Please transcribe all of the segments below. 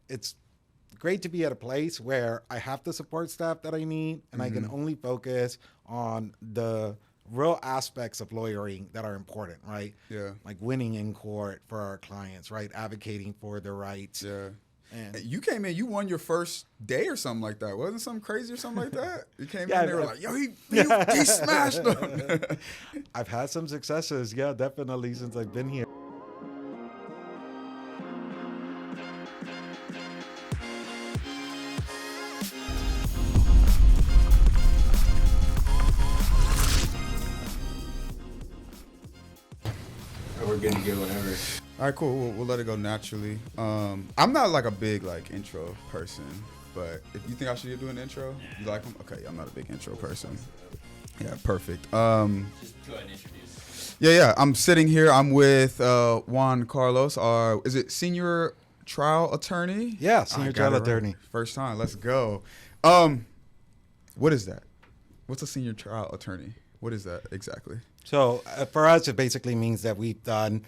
it's great to be at a place where I have the support staff that I need, and I can only focus on the real aspects of lawyering that are important, right? Yeah. Like winning in court for our clients, right? Advocating for their rights. Yeah. And You came in, you won your first day or something like that. Wasn't something crazy or something like that? You came Yeah, in, they were like, yo, he smashed them. I've had some successes, yeah, definitely, since I've been here. We're good to go whenever. All right, cool. We'll let it go naturally. I'm not like a big like intro person, but if you think I should do an intro, you like them? Okay, I'm not a big intro person. Yeah, perfect. Just go ahead and introduce. Yeah. I'm sitting here. I'm with Juan Carlos, our is it senior trial attorney? Yeah, senior I got trial it right. attorney. First time. Let's go. What is that? What's a senior trial attorney? What is that exactly? So for us, it basically means that we've done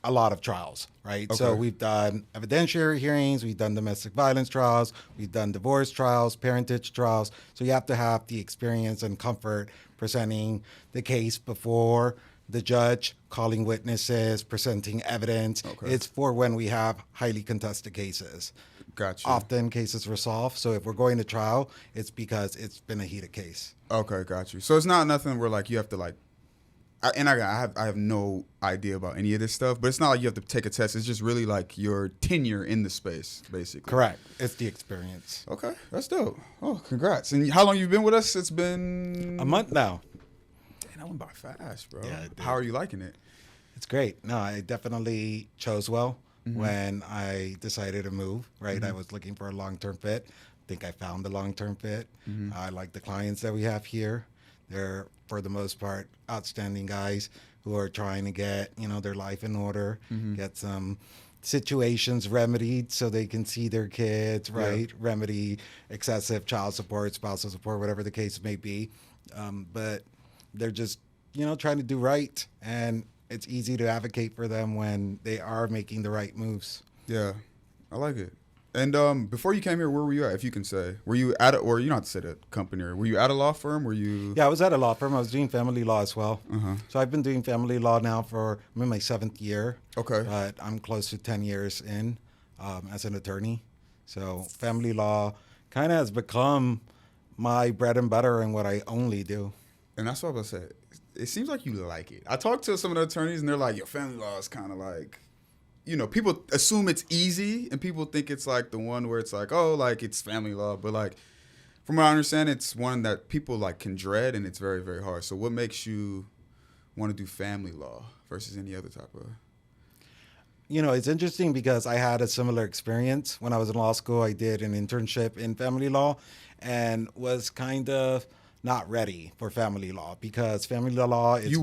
a lot of trials, right? Okay. So we've done evidentiary hearings, we've done domestic violence trials, we've done divorce trials, parentage trials. So you have to have the experience and comfort presenting the case before the judge, calling witnesses, presenting evidence. Okay. It's for when we have highly contested cases. Gotcha. Often cases resolve. So if we're going to trial, it's because it's been a heated case. Okay, got you. So it's not nothing where like you have to like, I have no idea about any of this stuff, but it's not like you have to take a test. It's just really like your tenure in the space, basically. Correct. It's the experience. Okay, that's dope. Oh, congrats. And how long you been with us? It's been A month now. Damn, that went by fast, bro. Yeah, it did. How are you liking it? It's great. No, I definitely chose well when I decided to move, right? I was looking for a long-term fit. I think I found the long-term fit. I like the clients that we have here. They're, for the most part, outstanding guys who are trying to get, their life in order, get some situations remedied so they can see their kids, right? Yeah. Remedy excessive child support, spousal support, whatever the case may be. But they're just, trying to do right. And it's easy to advocate for them when they are making the right moves. Yeah, I like it. And before you came here, where were you at, if you can say? Were you at or you don't have to say the company, or were you at a law firm? Were you? Yeah, I was at a law firm. I was doing family law as well. Uh-huh. So I've been doing family law now I'm in my 7th year. Okay. But I'm close to 10 years in as an attorney. So family law kind of has become my bread and butter and what I only do. And that's what I was about to say. It seems like you like it. I talked to some of the attorneys, and they're like, your family law is kind of like, people assume it's easy, and people think it's like the one where it's like, oh, like it's family law. But like, from what I understand, it's one that people like can dread, and it's very, very hard. So what makes you want to do family law versus any other type of? It's interesting because I had a similar experience. When I was in law school, I did an internship in family law and was kind of not ready for family law because family law is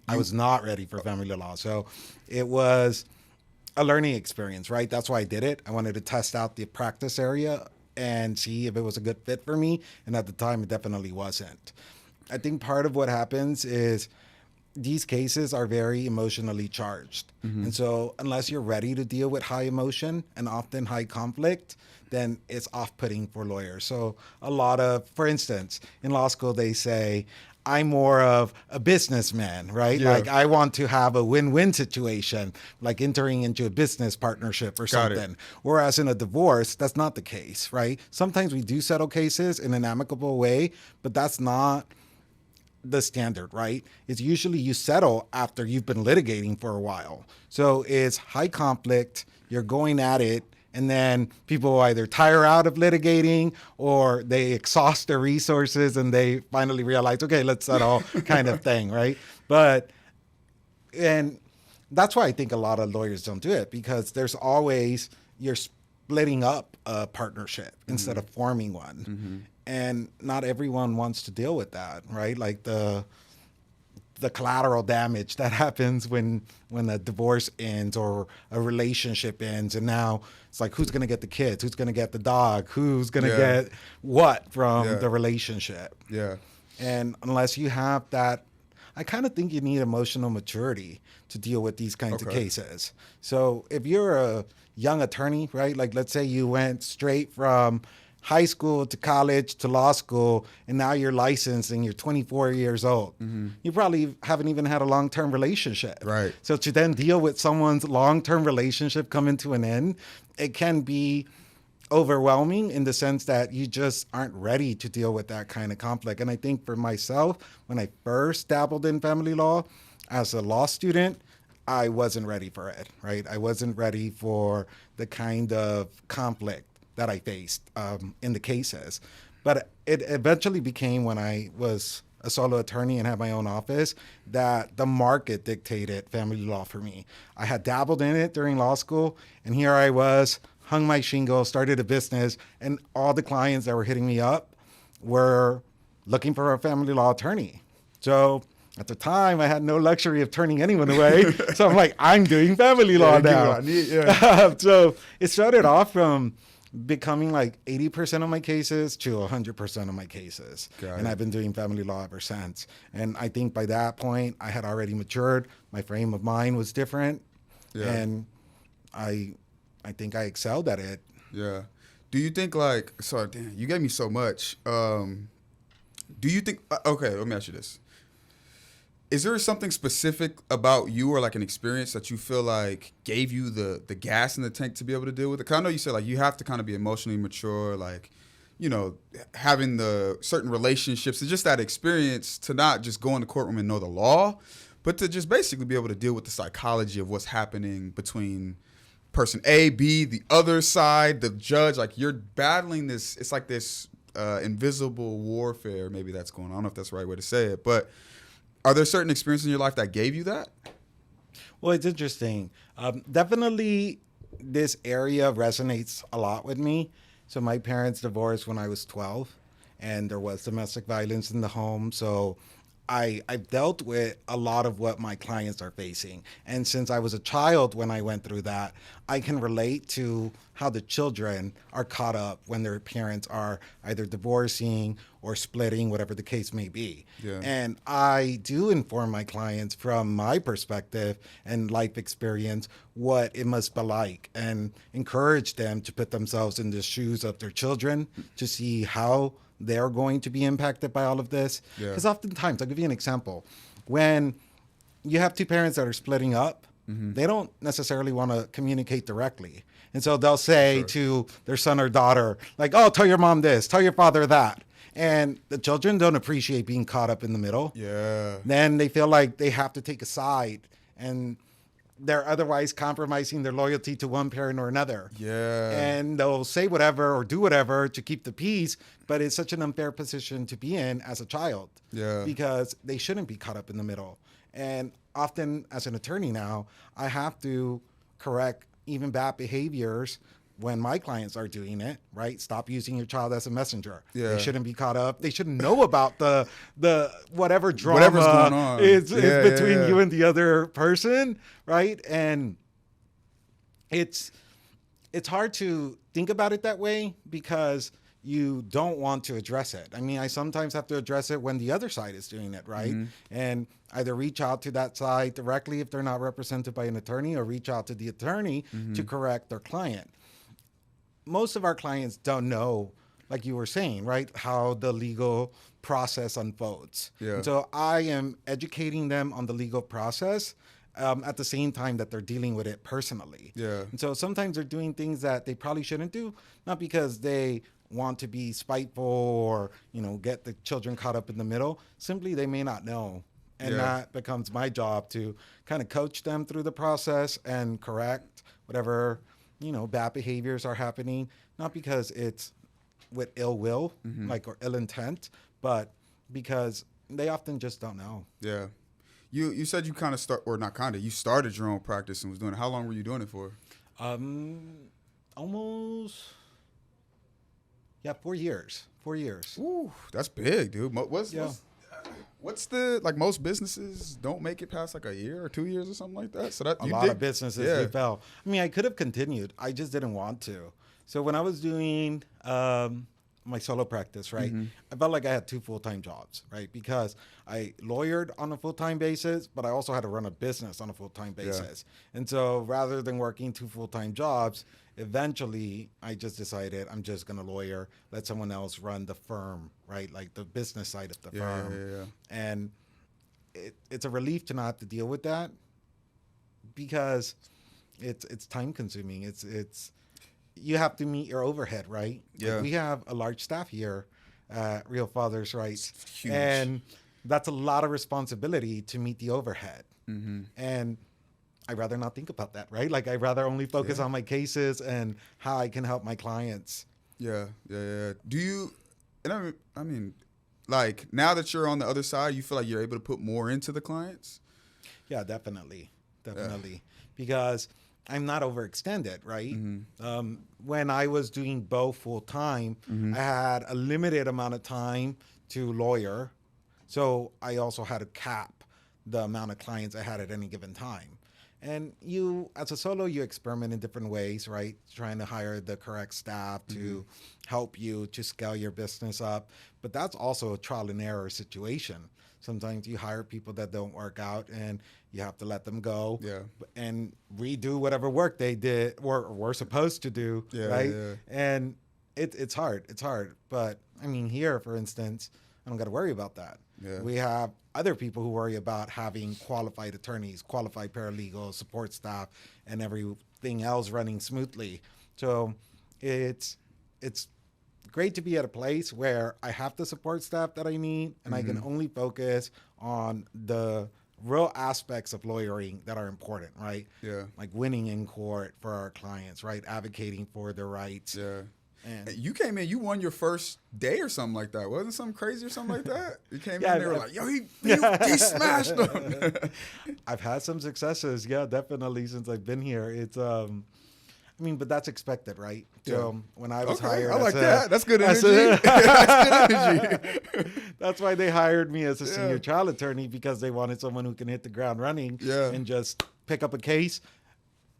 I was not ready for family law. So it was a learning experience, right? That's why I did it. I wanted to test out the practice area and see if it was a good fit for me. And at the time, it definitely wasn't. I think part of what happens is these cases are very emotionally charged. And so unless you're ready to deal with high emotion and often high conflict, then it's off-putting for lawyers. So for instance, in law school, they say, I'm more of a businessman, right? Yeah. Like I want to have a win-win situation, like entering into a business partnership or Got it. something. Whereas in a divorce, that's not the case, right? Sometimes we do settle cases in an amicable way, but that's not the standard, right? It's usually you settle after you've been litigating for a while. So it's high conflict, you're going at it, and then people either tire out of litigating or they exhaust their resources and they finally realize, okay, let's settle kind of thing, right? And that's why I think a lot of lawyers don't do it because there's always, you're splitting up a partnership instead of forming one. And not everyone wants to deal with that, right? Like the collateral damage that happens when a divorce ends or a relationship ends, and now it's like, who's going to get the kids? Who's going to get the dog? Who's going to get what from the relationship? Yeah. And unless you have that I kind of think you need emotional maturity to deal with these kinds of Okay. cases. So if you're a young attorney, right? Like let's say you went straight from high school to college to law school, and now you're licensed and you're 24 years old. You probably haven't even had a long-term relationship. Right. So to then deal with someone's long-term relationship coming to an end, it can be overwhelming in the sense that you just aren't ready to deal with that kind of conflict. And I think for myself, when I first dabbled in family law as a law student, I wasn't ready for it, right? I wasn't ready for the kind of conflict that I faced in the cases. But it eventually became, when I was a solo attorney and had my own office, that the market dictated family law for me. I had dabbled in it during law school, and here I was, hung my shingle, started a business, and all the clients that were hitting me up were looking for a family law attorney. So at the time, I had no luxury of turning anyone away. So I'm like, I'm doing family law now. So it started off from becoming like 80% of my cases to 100% of my cases. And I've been doing family law ever since. And I think by that point, I had already matured. My frame of mind was different. And I think I excelled at it. Yeah. Do you think like, sorry, damn, you gave me so much. Do you think, okay, let me ask you this. Is there something specific about you or like an experience that you feel like gave you the gas in the tank to be able to deal with it? 'Cause I know you said like you have to kind of be emotionally mature, like, you know, having the certain relationships and just that experience to not just go in the courtroom and know the law, but to just basically be able to deal with the psychology of what's happening between person A, B, the other side, the judge. Like you're battling this, it's like this invisible warfare, maybe that's going on. I don't know if that's the right way to say it, but are there certain experiences in your life that gave you that? Well, it's interesting. Definitely this area resonates a lot with me. So my parents divorced when I was 12, and there was domestic violence in the home. So I've dealt with a lot of what my clients are facing. And since I was a child when I went through that, I can relate to how the children are caught up when their parents are either divorcing or splitting, whatever the case may be. Yeah. And I do inform my clients from my perspective and life experience what it must be like, and encourage them to put themselves in the shoes of their children to see how they're going to be impacted by all of this. Because oftentimes, I'll give you an example. When you have two parents that are splitting up, they don't necessarily want to communicate directly. And so they'll say to their son or daughter, like, oh, tell your mom this, tell your father that. And the children don't appreciate being caught up in the middle. Yeah. Then they feel like they have to take a side, and they're otherwise compromising their loyalty to one parent or another. Yeah. And they'll say whatever or do whatever to keep the peace, but it's such an unfair position to be in as a child. Yeah. Because they shouldn't be caught up in the middle. And often as an attorney now, I have to correct even bad behaviors when my clients are doing it, right? Stop using your child as a messenger. Yeah. They shouldn't be caught up. They shouldn't know about the whatever drama Whatever's going on. is Yeah, between yeah. you and the other person, right? And it's hard to think about it that way because you don't want to address it. I mean, I sometimes have to address it when the other side is doing it, right? And either reach out to that side directly if they're not represented by an attorney, or reach out to the attorney to correct their client. Most of our clients don't know, like you were saying, right, how the legal process unfolds. Yeah. And so I am educating them on the legal process at the same time that they're dealing with it personally. Yeah. And so sometimes they're doing things that they probably shouldn't do, not because they want to be spiteful or, you know, get the children caught up in the middle. Simply, they may not know. And that becomes my job to kind of coach them through the process and correct whatever, you know, bad behaviors are happening, not because it's with ill will, like, or ill intent, but because they often just don't know. Yeah. You said you kind of you started your own practice and was doing it. How long were you doing it for? Almost, 4 years. 4 years. Ooh, that's big, dude. What's the, like, most businesses don't make it past like a year or 2 years or something like that. So that A lot of businesses, they fell. I mean, I could have continued. I just didn't want to. So when I was doing my solo practice, right, I felt like I had two full-time jobs, right? Because I lawyered on a full-time basis, but I also had to run a business on a full-time basis. And so rather than working two full-time jobs, eventually I just decided I'm just going to lawyer, let someone else run the firm, right? Like the business side of the firm. And it's a relief to not have to deal with that because it's time consuming. It's you have to meet your overhead, right? Yeah. Like we have a large staff here at Real Fathers Rights. It's huge. And that's a lot of responsibility to meet the overhead. And I'd rather not think about that, right? Like I'd rather only focus on my cases and how I can help my clients. Yeah. Do you, and I mean, like now that you're on the other side, you feel like you're able to put more into the clients? Yeah, definitely. Because I'm not overextended, right? When I was doing both full time, I had a limited amount of time to lawyer. So I also had to cap the amount of clients I had at any given time. And you, as a solo, you experiment in different ways, right? Trying to hire the correct staff to help you to scale your business up. But that's also a trial and error situation. Sometimes you hire people that don't work out and you have to let them go and redo whatever work they did or were supposed to do, right? And it's hard. It's hard. But I mean, here, for instance, I don't got to worry about that. We have other people who worry about having qualified attorneys, qualified paralegals, support staff, and everything else running smoothly. So it's great to be at a place where I have the support staff that I need, and I can only focus on the real aspects of lawyering that are important, right? Like winning in court for our clients, right? Advocating for their rights. And you came in, you won your first day or something like that. Wasn't it something crazy or something like that? You came in, they were like, yo, he smashed them. I've had some successes, definitely, since I've been here. It's, I mean, but that's expected, right? So when I was hired, I like that. That's good energy. That's good energy. That's why they hired me as a senior trial attorney, because they wanted someone who can hit the ground running and just pick up a case,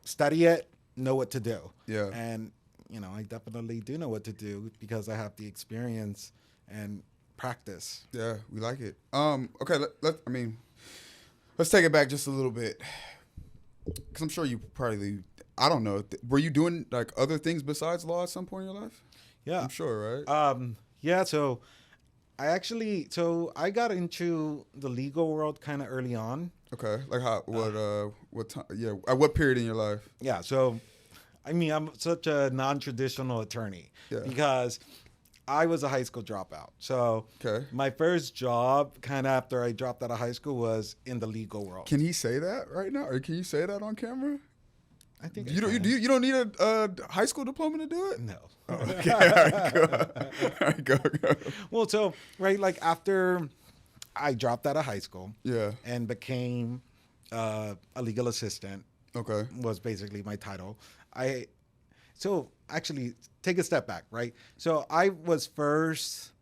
study it, know what to do. And you know, I definitely do know what to do because I have the experience and practice. Yeah, we like it. Okay, let's take it back just a little bit, because I'm sure you probably, I don't know, were you doing like other things besides law at some point in your life? Yeah, I'm sure, right? So I got into the legal world kind of early on. Okay, like how? What time? Yeah, at what period in your life? Yeah, so. I mean, I'm such a non-traditional attorney because I was a high school dropout. So my first job kind of after I dropped out of high school was in the legal world. Can he say that right now? Or can you say that on camera? I think you don't need a high school diploma to do it? No. Oh, okay. All right, go. Well, so, right, like after I dropped out of high school and became a legal assistant, was basically my title. So actually take a step back, right? So I first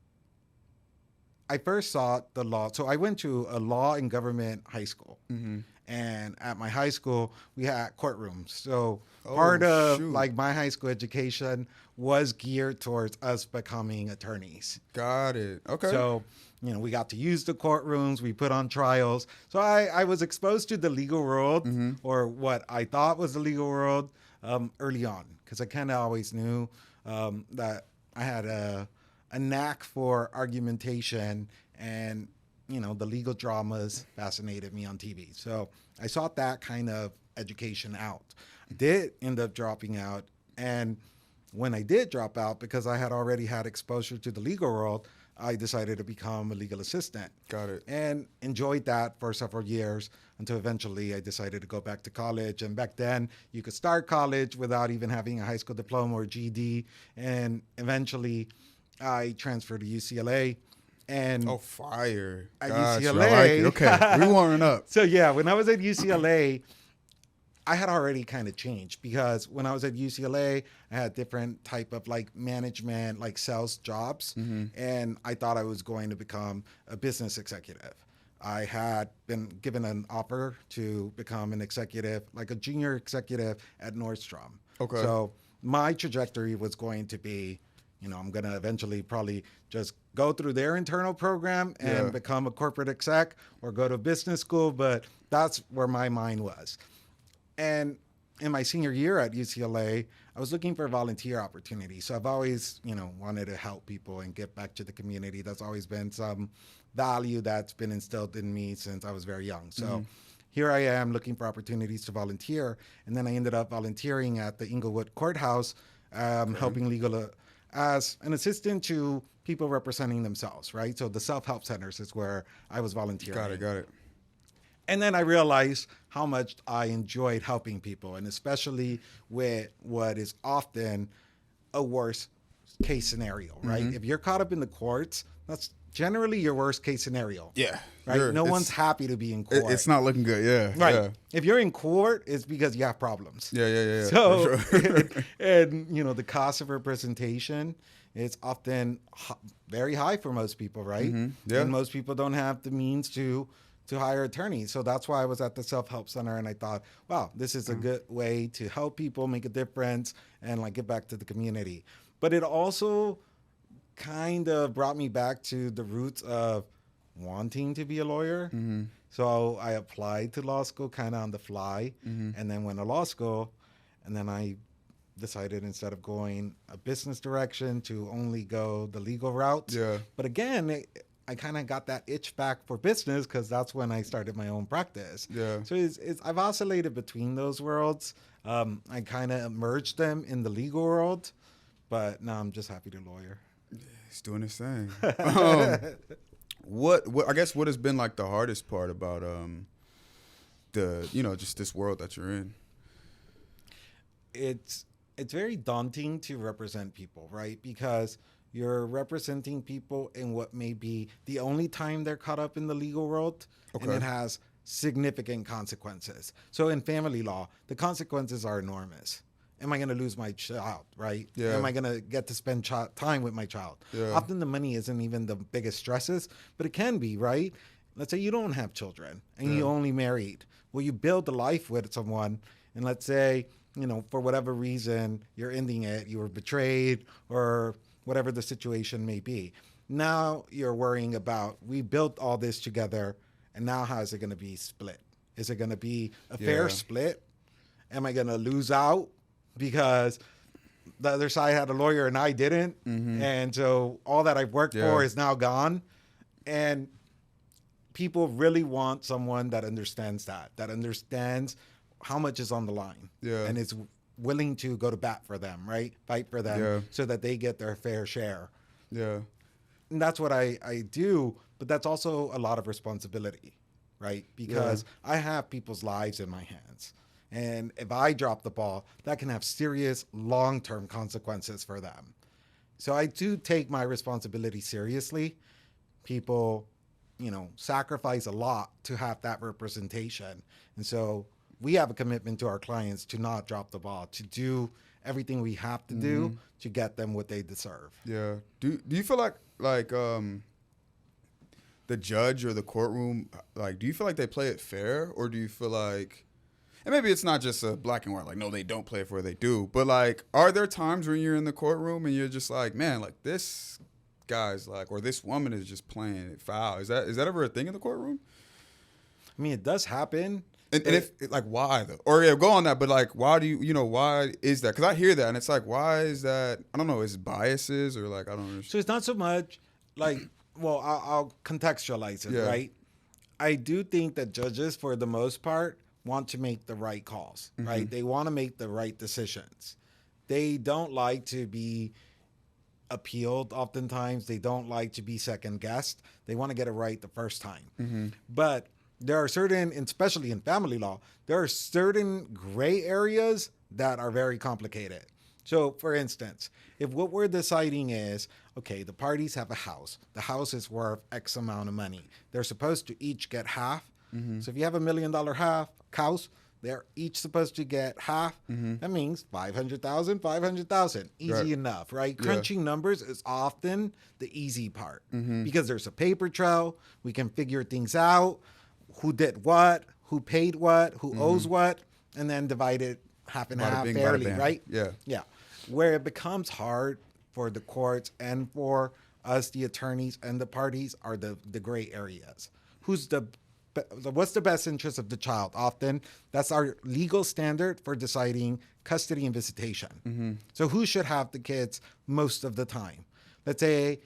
saw the law. So I went to a law and government high school. And at my high school, we had courtrooms. So part of like my high school education was geared towards us becoming attorneys. Got it. Okay. So, you know, we got to use the courtrooms, we put on trials. So I was exposed to the legal world or what I thought was the legal world early on, because I kind of always knew that I had a knack for argumentation, and you know, the legal dramas fascinated me on TV. So I sought that kind of education out. I did end up dropping out, and when I did drop out, because I had already had exposure to the legal world, I decided to become a legal assistant. Got it. And enjoyed that for several years until eventually I decided to go back to college. And back then, you could start college without even having a high school diploma or GED. And eventually, I transferred to UCLA. And fire. At Gotcha. UCLA. I like it. Okay, we warming up. So yeah, when I was at UCLA, I had already kind of changed, because when I was at UCLA, I had different type of like management, like sales jobs. And I thought I was going to become a business executive. I had been given an offer to become an executive, like a junior executive at Nordstrom. Okay. So my trajectory was going to be, I'm going to eventually probably just go through their internal program and Yeah. become a corporate exec or go to business school. But that's where my mind was. And in my senior year at UCLA, I was looking for volunteer opportunities. So I've always, wanted to help people and get back to the community. That's always been some value that's been instilled in me since I was very young. So here I am looking for opportunities to volunteer. And then I ended up volunteering at the Inglewood Courthouse, helping legal as an assistant to people representing themselves, right? So the self-help centers is where I was volunteering. Got it. And then I realized how much I enjoyed helping people, and especially with what is often a worst case scenario, right? If you're caught up in the courts, that's generally your worst case scenario. Yeah. Right? No one's happy to be in court. It's not looking good. Yeah. Right. Yeah. If you're in court, it's because you have problems. Yeah. So, For sure. and the cost of representation is often very high for most people, right? Yeah. And most people don't have the means to hire attorneys. So that's why I was at the self-help center, and I thought, wow, this is a good way to help people make a difference and like get back to the community. But it also kind of brought me back to the roots of wanting to be a lawyer. So I applied to law school kind of on the fly, and then went to law school, and then I decided instead of going a business direction to only go the legal route. Yeah. But again, I kind of got that itch back for business because that's when I started my own practice. Yeah. So I've oscillated between those worlds. I kind of merged them in the legal world, but now I'm just happy to lawyer. He's doing his thing. What I guess what has been like the hardest part about just this world that you're in? It's very daunting to represent people, right? Because you're representing people in what may be the only time they're caught up in the legal world, and Okay. it has significant consequences. So in family law, the consequences are enormous. Am I going to lose my child, right? Yeah. Am I going to get to spend time with my child? Yeah. Often the money isn't even the biggest stresses, but it can be, right? Let's say you don't have children and you only married. Well, you build a life with someone, and let's say, for whatever reason, you're ending it, you were betrayed or whatever the situation may be. Now you're worrying about, we built all this together, and now how is it going to be split? Is it going to be a fair split? Am I going to lose out because the other side had a lawyer and I didn't? And so all that I've worked for is now gone. And people really want someone that understands that understands how much is on the line, and is willing to go to bat for them, right? Fight for them so that they get their fair share. Yeah. And that's what I do, but that's also a lot of responsibility, right? Because I have people's lives in my hands. And if I drop the ball, that can have serious long-term consequences for them. So I do take my responsibility seriously. People, sacrifice a lot to have that representation. And so we have a commitment to our clients to not drop the ball, to do everything we have to do to get them what they deserve. Yeah. Do you feel like the judge or the courtroom, like, do you feel like they play it fair, or do you feel like, and maybe it's not just a black and white, like, no, they don't play it fair, they do, but like, are there times when you're in the courtroom and you're just like, man, like this guy's like, or this woman is just playing it foul? Is that ever a thing in the courtroom? I mean, it does happen. And if like, why though? Or go on that, but like, why do why is that? Because I hear that and it's like, why is that? I don't know. Is it biases or like, I don't understand. So it's not so much like, well, I'll contextualize it, right? I do think that judges, for the most part, want to make the right calls, right? They want to make the right decisions. They don't like to be appealed oftentimes. They don't like to be second guessed. They want to get it right the first time. But there are certain, especially in family law, there are certain gray areas that are very complicated. So, for instance, if what we're deciding is, okay, the parties have a house. The house is worth X amount of money. They're supposed to each get half. So if you have $1 million house, they're each supposed to get half. That means 500,000, 500,000. Easy enough, right? Crunching numbers is often the easy part because there's a paper trail. We can figure things out. Who did what, who paid what, who owes what, and then divide it half and half fairly, right? Yeah. Yeah. Where it becomes hard for the courts and for us, the attorneys and the parties, are the gray areas. What's the best interest of the child? Often that's our legal standard for deciding custody and visitation. So who should have the kids most of the time? Let's say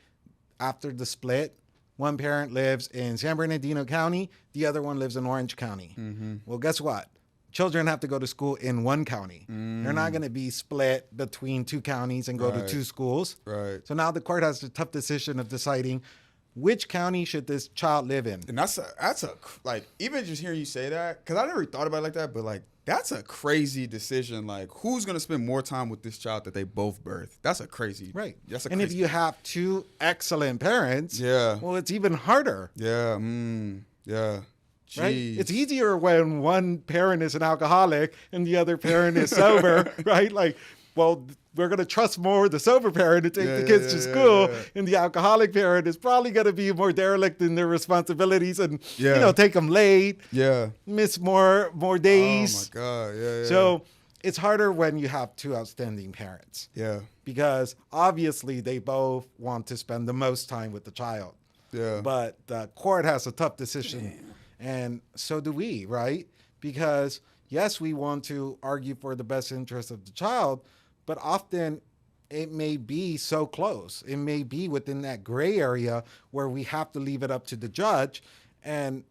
after the split, one parent lives in San Bernardino County, the other one lives in Orange County. Well, guess what? Children have to go to school in one county. They're not going to be split between two counties and go to two schools. Right. So now the court has the tough decision of deciding which county should this child live in. And that's like, even just hearing you say that, because I never thought about it like that, but like, that's a crazy decision. Like, who's going to spend more time with this child that they both birthed? That's a crazy. Right. That's a and crazy, if you have two excellent parents, Yeah. well, it's even harder. Yeah. Yeah. Right? Jeez. It's easier when one parent is an alcoholic and the other parent is sober, right? Like, well, we're going to trust more the sober parent to take the kids to school, and the alcoholic parent is probably going to be more derelict in their responsibilities and, take them late, miss more days. Oh, my God. Yeah. So it's harder when you have two outstanding parents. Yeah. Because obviously they both want to spend the most time with the child. Yeah. But the court has a tough decision. Damn. And so do we, right? Because, yes, we want to argue for the best interest of the child, but often it may be so close. It may be within that gray area where we have to leave it up to the judge. And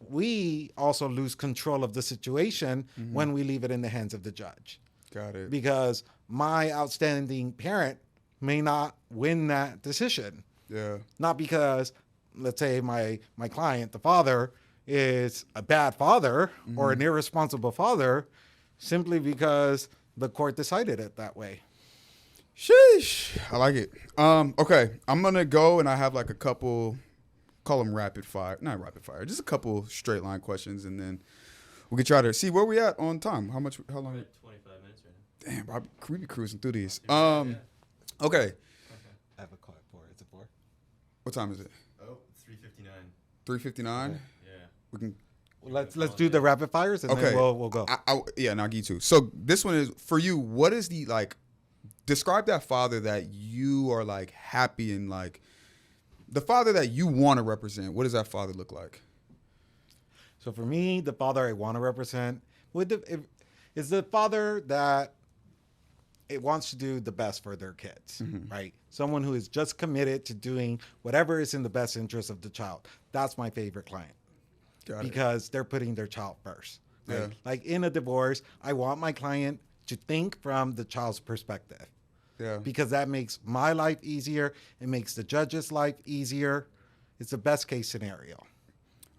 we also lose control of the situation when we leave it in the hands of the judge. Got it. Because my outstanding parent may not win that decision. Yeah. Not because, let's say, my client, the father, is a bad father or an irresponsible father, simply because the court decided it that way. Sheesh. I like it. Okay. I'm going to go, and I have like a couple, call them rapid fire. Not rapid fire, just a couple straight line questions, and then we can try to see where we at on time. How long? 25 minutes right now. Damn, Rob, we be cruising through these. Yeah. Okay. I have a clock for it. Is it 4? What time is it? Oh, 3:59. 3:59? Yeah. We can. Well, let's do the rapid fires and then we'll go. And I'll get you too. So this one is for you. What is the describe that father that you are like happy and like the father that you want to represent. What does that father look like? So for me, the father I want to represent is the father that it wants to do the best for their kids, right? Someone who is just committed to doing whatever is in the best interest of the child. That's my favorite client. Because they're putting their child first. Right? Yeah. Like in a divorce, I want my client to think from the child's perspective. Yeah. Because that makes my life easier. It makes the judge's life easier. It's the best case scenario.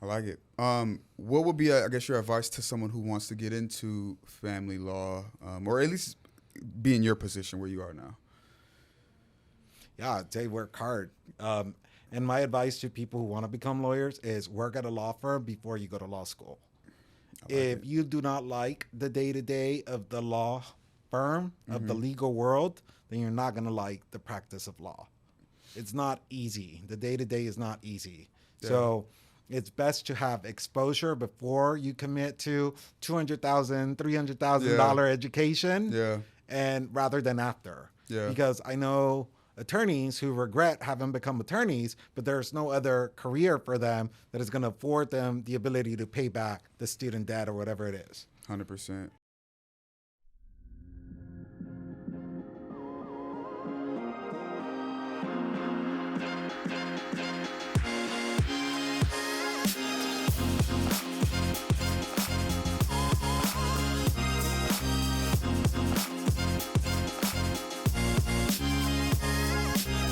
I like it. What would be, I guess, your advice to someone who wants to get into family law, or at least be in your position where you are now? Yeah, they work hard. And my advice to people who want to become lawyers is work at a law firm before you go to law school. If you do not like the day-to-day of the law firm, of the legal world, then you're not going to like the practice of law. It's not easy. The day-to-day is not easy. Yeah. So it's best to have exposure before you commit to $200,000, $300,000 education, and rather than after. Yeah. Because I know attorneys who regret having become attorneys, but there's no other career for them that is going to afford them the ability to pay back the student debt or whatever it is. 100%.